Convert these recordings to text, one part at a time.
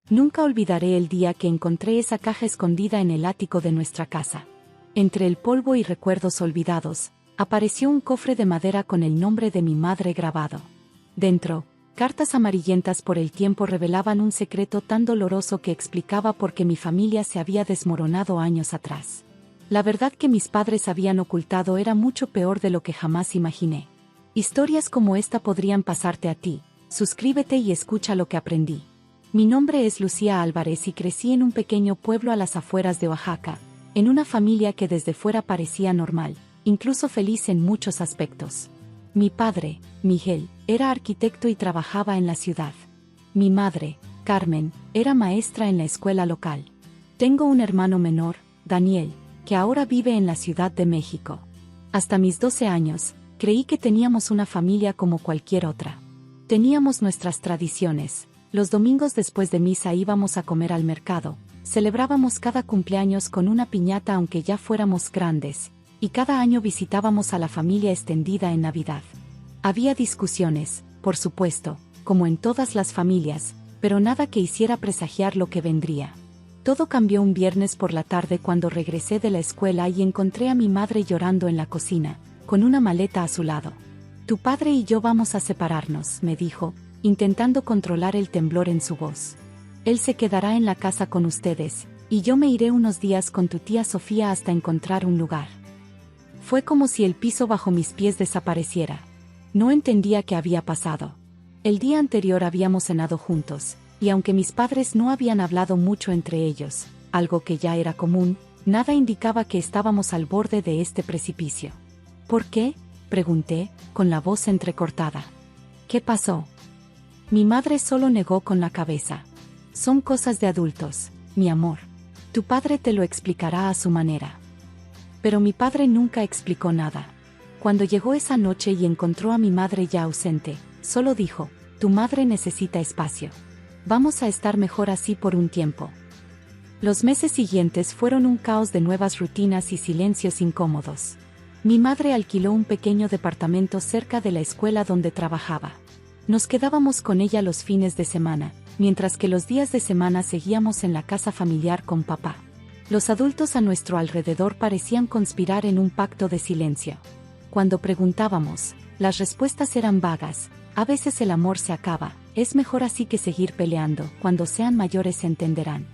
Nunca olvidaré el día que encontré esa caja escondida en el ático de nuestra casa. Entre el polvo y recuerdos olvidados, apareció un cofre de madera con el nombre de mi madre grabado. Dentro, cartas amarillentas por el tiempo revelaban un secreto tan doloroso que explicaba por qué mi familia se había desmoronado años atrás. La verdad que mis padres habían ocultado era mucho peor de lo que jamás imaginé. Historias como esta podrían pasarte a ti. Suscríbete y escucha lo que aprendí. Mi nombre es Lucía Álvarez y crecí en un pequeño pueblo a las afueras de Oaxaca, en una familia que desde fuera parecía normal, incluso feliz en muchos aspectos. Mi padre, Miguel, era arquitecto y trabajaba en la ciudad. Mi madre, Carmen, era maestra en la escuela local. Tengo un hermano menor, Daniel, que ahora vive en la Ciudad de México. Hasta mis 12 años, creí que teníamos una familia como cualquier otra. Teníamos nuestras tradiciones. Los domingos después de misa íbamos a comer al mercado, celebrábamos cada cumpleaños con una piñata aunque ya fuéramos grandes, y cada año visitábamos a la familia extendida en Navidad. Había discusiones, por supuesto, como en todas las familias, pero nada que hiciera presagiar lo que vendría. Todo cambió un viernes por la tarde cuando regresé de la escuela y encontré a mi madre llorando en la cocina, con una maleta a su lado. Tu padre y yo vamos a separarnos, me dijo, intentando controlar el temblor en su voz. Él se quedará en la casa con ustedes, y yo me iré unos días con tu tía Sofía hasta encontrar un lugar. Fue como si el piso bajo mis pies desapareciera. No entendía qué había pasado. El día anterior habíamos cenado juntos, y aunque mis padres no habían hablado mucho entre ellos, algo que ya era común, nada indicaba que estábamos al borde de este precipicio. ¿Por qué?, pregunté, con la voz entrecortada. ¿Qué pasó? Mi madre solo negó con la cabeza. Son cosas de adultos, mi amor. Tu padre te lo explicará a su manera. Pero mi padre nunca explicó nada. Cuando llegó esa noche y encontró a mi madre ya ausente, solo dijo, tu madre necesita espacio. Vamos a estar mejor así por un tiempo. Los meses siguientes fueron un caos de nuevas rutinas y silencios incómodos. Mi madre alquiló un pequeño departamento cerca de la escuela donde trabajaba. Nos quedábamos con ella los fines de semana, mientras que los días de semana seguíamos en la casa familiar con papá. Los adultos a nuestro alrededor parecían conspirar en un pacto de silencio. Cuando preguntábamos, las respuestas eran vagas. A veces el amor se acaba, es mejor así que seguir peleando, cuando sean mayores se entenderán.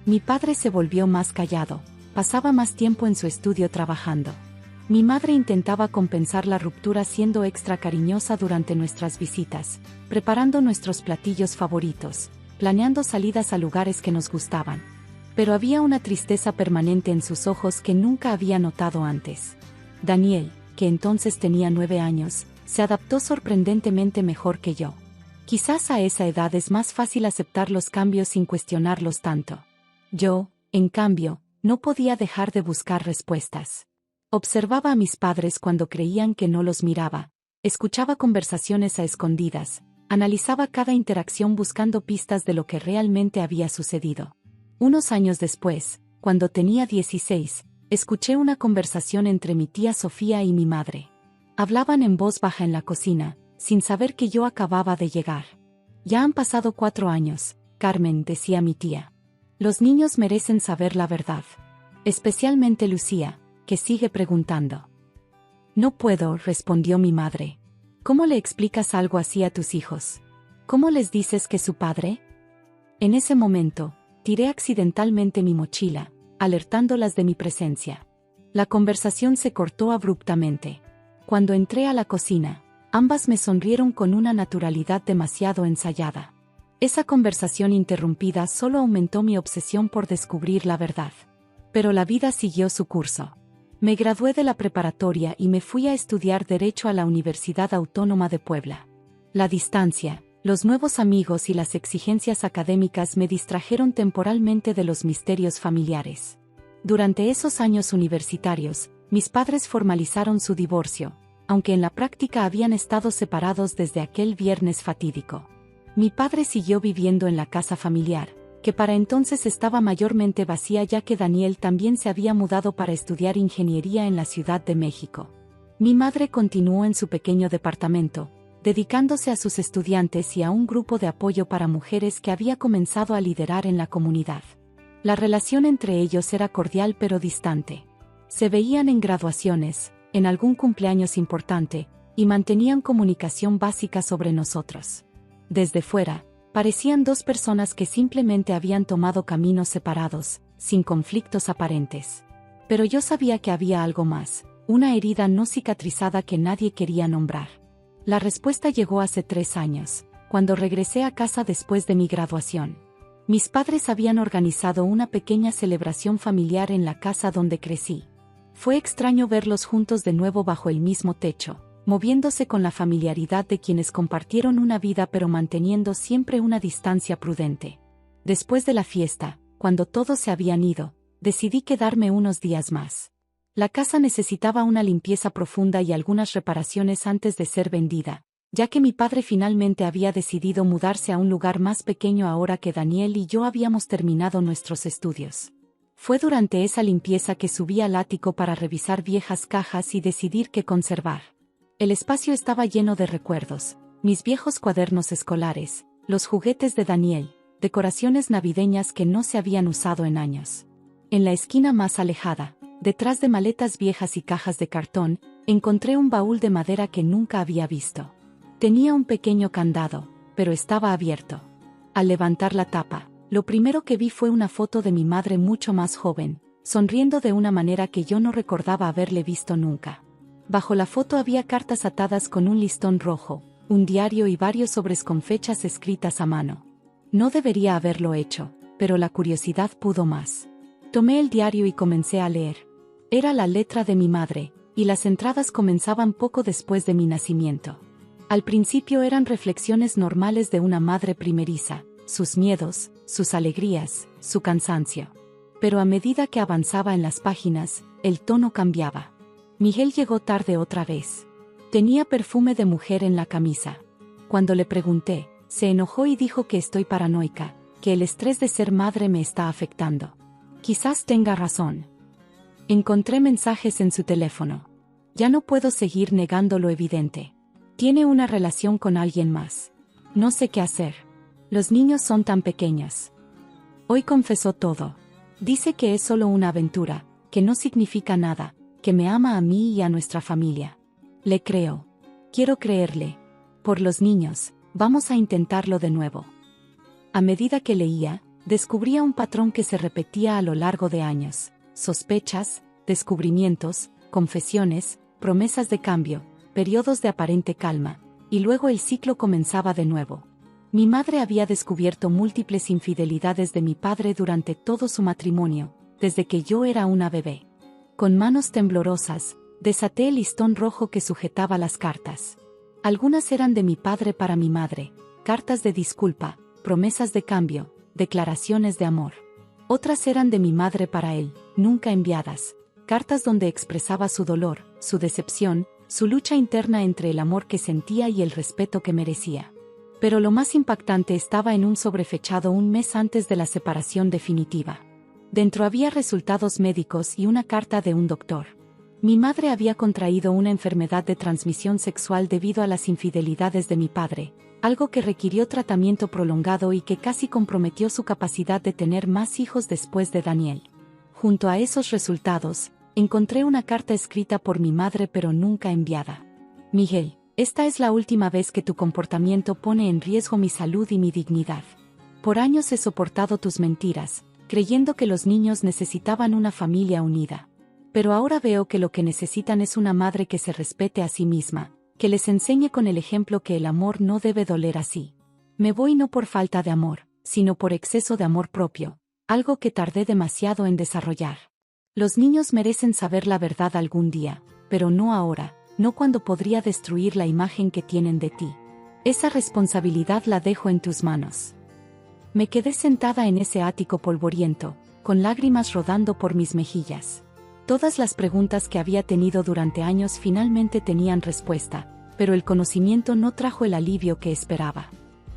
Mi padre se volvió más callado, pasaba más tiempo en su estudio trabajando. Mi madre intentaba compensar la ruptura siendo extra cariñosa durante nuestras visitas, preparando nuestros platillos favoritos, planeando salidas a lugares que nos gustaban. Pero había una tristeza permanente en sus ojos que nunca había notado antes. Daniel, que entonces tenía 9 años, se adaptó sorprendentemente mejor que yo. Quizás a esa edad es más fácil aceptar los cambios sin cuestionarlos tanto. Yo, en cambio, no podía dejar de buscar respuestas. Observaba a mis padres cuando creían que no los miraba, escuchaba conversaciones a escondidas, analizaba cada interacción buscando pistas de lo que realmente había sucedido. Unos años después, cuando tenía 16, escuché una conversación entre mi tía Sofía y mi madre. Hablaban en voz baja en la cocina, sin saber que yo acababa de llegar. Ya han pasado 4 años, Carmen, decía mi tía. Los niños merecen saber la verdad. Especialmente Lucía, que sigue preguntando. No puedo, respondió mi madre. ¿Cómo le explicas algo así a tus hijos? ¿Cómo les dices que su padre? En ese momento, tiré accidentalmente mi mochila, alertándolas de mi presencia. La conversación se cortó abruptamente. Cuando entré a la cocina, ambas me sonrieron con una naturalidad demasiado ensayada. Esa conversación interrumpida solo aumentó mi obsesión por descubrir la verdad. Pero la vida siguió su curso. Me gradué de la preparatoria y me fui a estudiar Derecho a la Universidad Autónoma de Puebla. La distancia, los nuevos amigos y las exigencias académicas me distrajeron temporalmente de los misterios familiares. Durante esos años universitarios, mis padres formalizaron su divorcio, aunque en la práctica habían estado separados desde aquel viernes fatídico. Mi padre siguió viviendo en la casa familiar, que para entonces estaba mayormente vacía ya que Daniel también se había mudado para estudiar ingeniería en la Ciudad de México. Mi madre continuó en su pequeño departamento, dedicándose a sus estudiantes y a un grupo de apoyo para mujeres que había comenzado a liderar en la comunidad. La relación entre ellos era cordial pero distante. Se veían en graduaciones, en algún cumpleaños importante, y mantenían comunicación básica sobre nosotros. Desde fuera, parecían dos personas que simplemente habían tomado caminos separados, sin conflictos aparentes. Pero yo sabía que había algo más, una herida no cicatrizada que nadie quería nombrar. La respuesta llegó hace 3 años, cuando regresé a casa después de mi graduación. Mis padres habían organizado una pequeña celebración familiar en la casa donde crecí. Fue extraño verlos juntos de nuevo bajo el mismo techo, moviéndose con la familiaridad de quienes compartieron una vida pero manteniendo siempre una distancia prudente. Después de la fiesta, cuando todos se habían ido, decidí quedarme unos días más. La casa necesitaba una limpieza profunda y algunas reparaciones antes de ser vendida, ya que mi padre finalmente había decidido mudarse a un lugar más pequeño ahora que Daniel y yo habíamos terminado nuestros estudios. Fue durante esa limpieza que subí al ático para revisar viejas cajas y decidir qué conservar. El espacio estaba lleno de recuerdos, mis viejos cuadernos escolares, los juguetes de Daniel, decoraciones navideñas que no se habían usado en años. En la esquina más alejada, detrás de maletas viejas y cajas de cartón, encontré un baúl de madera que nunca había visto. Tenía un pequeño candado, pero estaba abierto. Al levantar la tapa, lo primero que vi fue una foto de mi madre mucho más joven, sonriendo de una manera que yo no recordaba haberle visto nunca. Bajo la foto había cartas atadas con un listón rojo, un diario y varios sobres con fechas escritas a mano. No debería haberlo hecho, pero la curiosidad pudo más. Tomé el diario y comencé a leer. Era la letra de mi madre, y las entradas comenzaban poco después de mi nacimiento. Al principio eran reflexiones normales de una madre primeriza, sus miedos, sus alegrías, su cansancio. Pero a medida que avanzaba en las páginas, el tono cambiaba. Miguel llegó tarde otra vez. Tenía perfume de mujer en la camisa. Cuando le pregunté, se enojó y dijo que estoy paranoica, que el estrés de ser madre me está afectando. Quizás tenga razón. Encontré mensajes en su teléfono. Ya no puedo seguir negando lo evidente. Tiene una relación con alguien más. No sé qué hacer. Los niños son tan pequeños. Hoy confesó todo. Dice que es solo una aventura, que no significa nada, que me ama a mí y a nuestra familia. Le creo. Quiero creerle. Por los niños, vamos a intentarlo de nuevo. A medida que leía, descubría un patrón que se repetía a lo largo de años. Sospechas, descubrimientos, confesiones, promesas de cambio, periodos de aparente calma, y luego el ciclo comenzaba de nuevo. Mi madre había descubierto múltiples infidelidades de mi padre durante todo su matrimonio, desde que yo era una bebé. Con manos temblorosas, desaté el listón rojo que sujetaba las cartas. Algunas eran de mi padre para mi madre, cartas de disculpa, promesas de cambio, declaraciones de amor. Otras eran de mi madre para él, nunca enviadas, cartas donde expresaba su dolor, su decepción, su lucha interna entre el amor que sentía y el respeto que merecía. Pero lo más impactante estaba en un sobrefechado un mes antes de la separación definitiva. Dentro había resultados médicos y una carta de un doctor. Mi madre había contraído una enfermedad de transmisión sexual debido a las infidelidades de mi padre, algo que requirió tratamiento prolongado y que casi comprometió su capacidad de tener más hijos después de Daniel. Junto a esos resultados, encontré una carta escrita por mi madre pero nunca enviada. Miguel, esta es la última vez que tu comportamiento pone en riesgo mi salud y mi dignidad. Por años he soportado tus mentiras, creyendo que los niños necesitaban una familia unida. Pero ahora veo que lo que necesitan es una madre que se respete a sí misma, que les enseñe con el ejemplo que el amor no debe doler así. Me voy no por falta de amor, sino por exceso de amor propio, algo que tardé demasiado en desarrollar. Los niños merecen saber la verdad algún día, pero no ahora, no cuando podría destruir la imagen que tienen de ti. Esa responsabilidad la dejo en tus manos. Me quedé sentada en ese ático polvoriento, con lágrimas rodando por mis mejillas. Todas las preguntas que había tenido durante años finalmente tenían respuesta, pero el conocimiento no trajo el alivio que esperaba.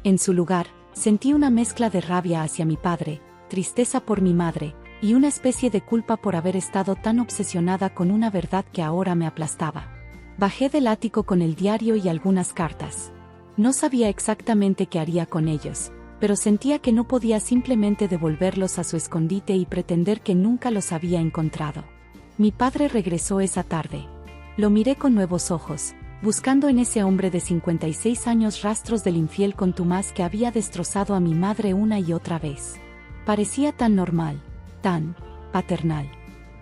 En su lugar, sentí una mezcla de rabia hacia mi padre, tristeza por mi madre, y una especie de culpa por haber estado tan obsesionada con una verdad que ahora me aplastaba. Bajé del ático con el diario y algunas cartas. No sabía exactamente qué haría con ellos, pero sentía que no podía simplemente devolverlos a su escondite y pretender que nunca los había encontrado. Mi padre regresó esa tarde. Lo miré con nuevos ojos, buscando en ese hombre de 56 años rastros del infiel contumaz que había destrozado a mi madre una y otra vez. Parecía tan normal, tan paternal.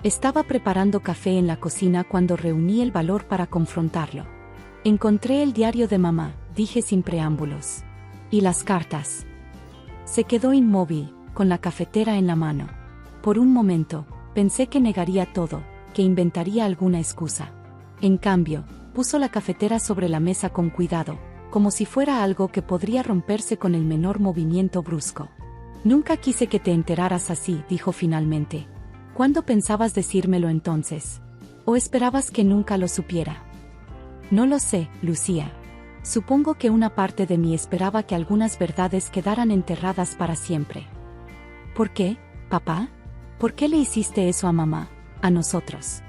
Estaba preparando café en la cocina cuando reuní el valor para confrontarlo. Encontré el diario de mamá, dije sin preámbulos. ¿Y las cartas? Se quedó inmóvil, con la cafetera en la mano. Por un momento, pensé que negaría todo, que inventaría alguna excusa. En cambio, puso la cafetera sobre la mesa con cuidado, como si fuera algo que podría romperse con el menor movimiento brusco. Nunca quise que te enteraras así, dijo finalmente. ¿Cuándo pensabas decírmelo entonces? ¿O esperabas que nunca lo supiera? No lo sé, Lucía. Supongo que una parte de mí esperaba que algunas verdades quedaran enterradas para siempre. ¿Por qué, papá? ¿Por qué le hiciste eso a mamá, a nosotros?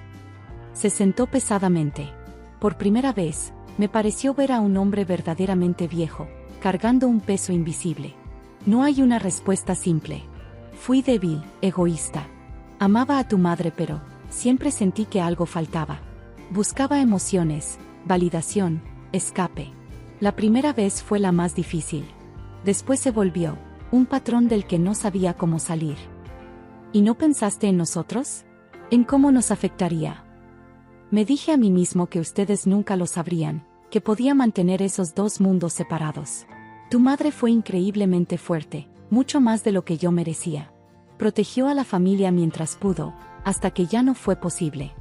Se sentó pesadamente. Por primera vez, me pareció ver a un hombre verdaderamente viejo, cargando un peso invisible. No hay una respuesta simple. Fui débil, egoísta. Amaba a tu madre, pero siempre sentí que algo faltaba. Buscaba emociones, validación, escape. La primera vez fue la más difícil. Después se volvió un patrón del que no sabía cómo salir. ¿Y no pensaste en nosotros? ¿En cómo nos afectaría? Me dije a mí mismo que ustedes nunca lo sabrían, que podía mantener esos dos mundos separados. Tu madre fue increíblemente fuerte, mucho más de lo que yo merecía. Protegió a la familia mientras pudo, hasta que ya no fue posible.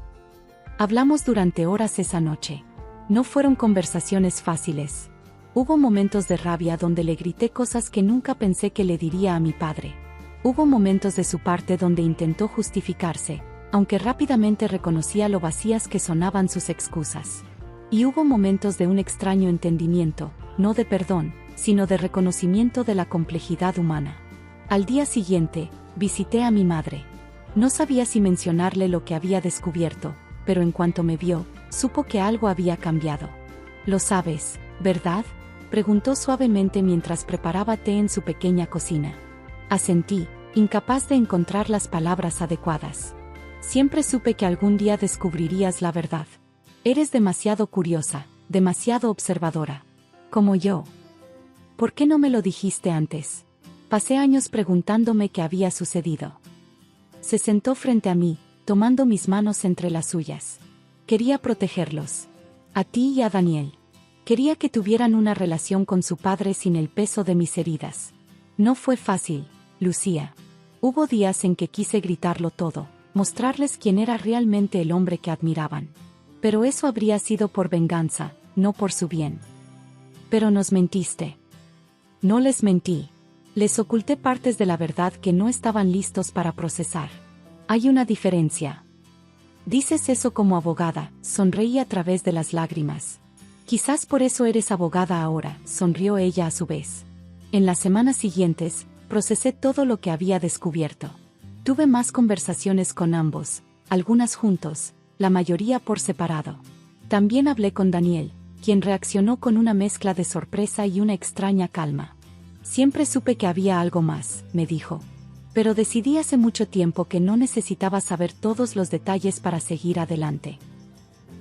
Hablamos durante horas esa noche. No fueron conversaciones fáciles. Hubo momentos de rabia donde le grité cosas que nunca pensé que le diría a mi padre. Hubo momentos de su parte donde intentó justificarse, aunque rápidamente reconocía lo vacías que sonaban sus excusas. Y hubo momentos de un extraño entendimiento, no de perdón, sino de reconocimiento de la complejidad humana. Al día siguiente, visité a mi madre. No sabía si mencionarle lo que había descubierto, pero en cuanto me vio, supo que algo había cambiado. «Lo sabes, ¿verdad?», preguntó suavemente mientras preparaba té en su pequeña cocina. Asentí, incapaz de encontrar las palabras adecuadas. Siempre supe que algún día descubrirías la verdad. Eres demasiado curiosa, demasiado observadora. Como yo. ¿Por qué no me lo dijiste antes? Pasé años preguntándome qué había sucedido. Se sentó frente a mí, tomando mis manos entre las suyas. Quería protegerlos. A ti y a Daniel. Quería que tuvieran una relación con su padre sin el peso de mis heridas. No fue fácil, Lucía. Hubo días en que quise gritarlo todo, mostrarles quién era realmente el hombre que admiraban. Pero eso habría sido por venganza, no por su bien. Pero nos mentiste. No les mentí. Les oculté partes de la verdad que no estaban listos para procesar. Hay una diferencia. Dices eso como abogada, sonreí a través de las lágrimas. Quizás por eso eres abogada ahora, sonrió ella a su vez. En las semanas siguientes, procesé todo lo que había descubierto. Tuve más conversaciones con ambos, algunas juntos, la mayoría por separado. También hablé con Daniel, quien reaccionó con una mezcla de sorpresa y una extraña calma. Siempre supe que había algo más, me dijo. Pero decidí hace mucho tiempo que no necesitaba saber todos los detalles para seguir adelante.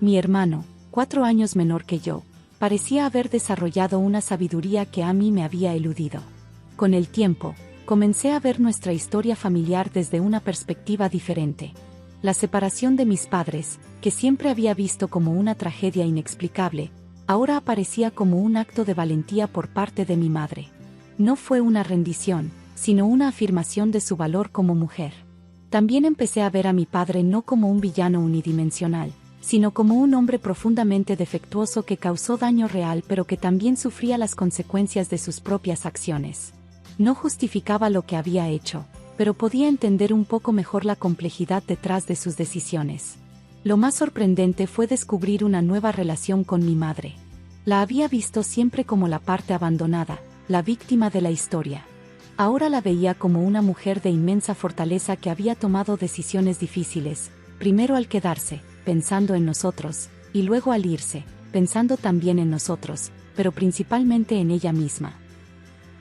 Mi hermano, 4 años menor que yo, parecía haber desarrollado una sabiduría que a mí me había eludido. Con el tiempo, comencé a ver nuestra historia familiar desde una perspectiva diferente. La separación de mis padres, que siempre había visto como una tragedia inexplicable, ahora aparecía como un acto de valentía por parte de mi madre. No fue una rendición, sino una afirmación de su valor como mujer. También empecé a ver a mi padre no como un villano unidimensional, sino como un hombre profundamente defectuoso que causó daño real pero que también sufría las consecuencias de sus propias acciones. No justificaba lo que había hecho, pero podía entender un poco mejor la complejidad detrás de sus decisiones. Lo más sorprendente fue descubrir una nueva relación con mi madre. La había visto siempre como la parte abandonada, la víctima de la historia. Ahora la veía como una mujer de inmensa fortaleza que había tomado decisiones difíciles, primero al quedarse, pensando en nosotros, y luego al irse, pensando también en nosotros, pero principalmente en ella misma.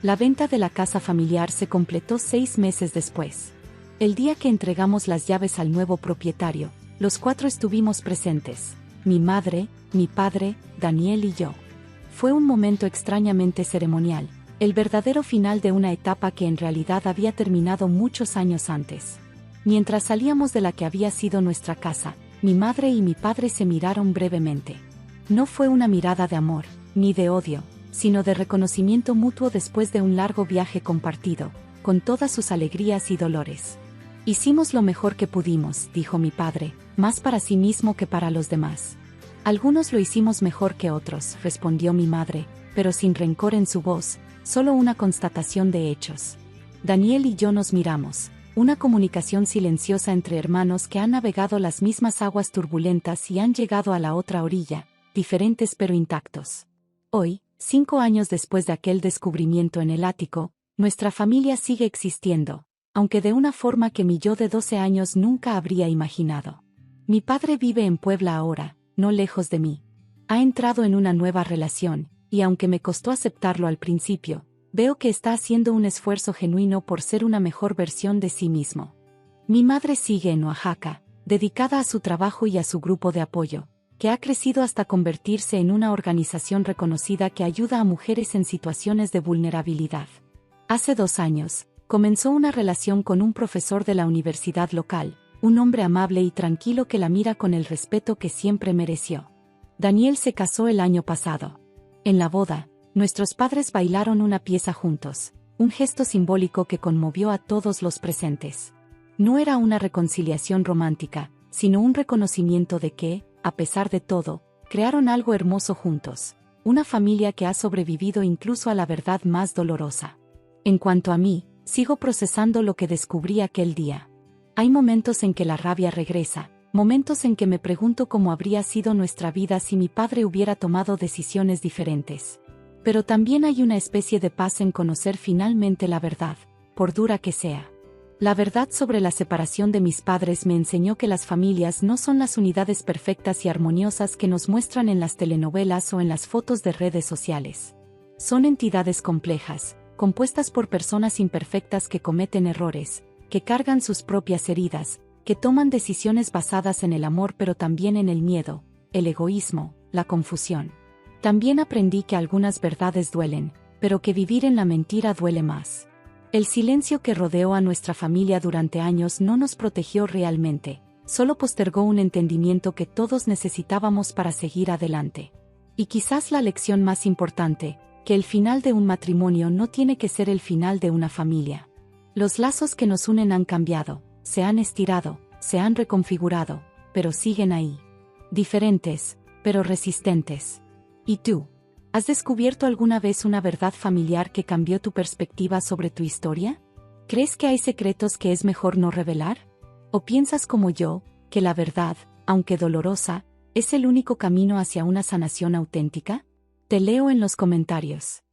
La venta de la casa familiar se completó 6 meses después. El día que entregamos las llaves al nuevo propietario, los 4 estuvimos presentes: mi madre, mi padre, Daniel y yo. Fue un momento extrañamente ceremonial, el verdadero final de una etapa que en realidad había terminado muchos años antes. Mientras salíamos de la que había sido nuestra casa, mi madre y mi padre se miraron brevemente. No fue una mirada de amor, ni de odio, sino de reconocimiento mutuo después de un largo viaje compartido, con todas sus alegrías y dolores. Hicimos lo mejor que pudimos, dijo mi padre, más para sí mismo que para los demás. Algunos lo hicimos mejor que otros, respondió mi madre, pero sin rencor en su voz, solo una constatación de hechos. Daniel y yo nos miramos, una comunicación silenciosa entre hermanos que han navegado las mismas aguas turbulentas y han llegado a la otra orilla, diferentes pero intactos. Hoy, 5 años después de aquel descubrimiento en el ático, nuestra familia sigue existiendo, aunque de una forma que mi yo de 12 años nunca habría imaginado. Mi padre vive en Puebla ahora, no lejos de mí. Ha entrado en una nueva relación, y aunque me costó aceptarlo al principio, veo que está haciendo un esfuerzo genuino por ser una mejor versión de sí mismo. Mi madre sigue en Oaxaca, dedicada a su trabajo y a su grupo de apoyo, que ha crecido hasta convertirse en una organización reconocida que ayuda a mujeres en situaciones de vulnerabilidad. Hace 2 años, comenzó una relación con un profesor de la universidad local, un hombre amable y tranquilo que la mira con el respeto que siempre mereció. Daniel se casó el año pasado. En la boda, nuestros padres bailaron una pieza juntos, un gesto simbólico que conmovió a todos los presentes. No era una reconciliación romántica, sino un reconocimiento de que, a pesar de todo, crearon algo hermoso juntos, una familia que ha sobrevivido incluso a la verdad más dolorosa. En cuanto a mí, sigo procesando lo que descubrí aquel día. Hay momentos en que la rabia regresa, momentos en que me pregunto cómo habría sido nuestra vida si mi padre hubiera tomado decisiones diferentes. Pero también hay una especie de paz en conocer finalmente la verdad, por dura que sea. La verdad sobre la separación de mis padres me enseñó que las familias no son las unidades perfectas y armoniosas que nos muestran en las telenovelas o en las fotos de redes sociales. Son entidades complejas, compuestas por personas imperfectas que cometen errores, que cargan sus propias heridas, que toman decisiones basadas en el amor pero también en el miedo, el egoísmo, la confusión. También aprendí que algunas verdades duelen, pero que vivir en la mentira duele más. El silencio que rodeó a nuestra familia durante años no nos protegió realmente, solo postergó un entendimiento que todos necesitábamos para seguir adelante. Y quizás la lección más importante, que el final de un matrimonio no tiene que ser el final de una familia. Los lazos que nos unen han cambiado, se han estirado, se han reconfigurado, pero siguen ahí. Diferentes, pero resistentes. ¿Y tú? ¿Has descubierto alguna vez una verdad familiar que cambió tu perspectiva sobre tu historia? ¿Crees que hay secretos que es mejor no revelar? ¿O piensas como yo, que la verdad, aunque dolorosa, es el único camino hacia una sanación auténtica? Te leo en los comentarios.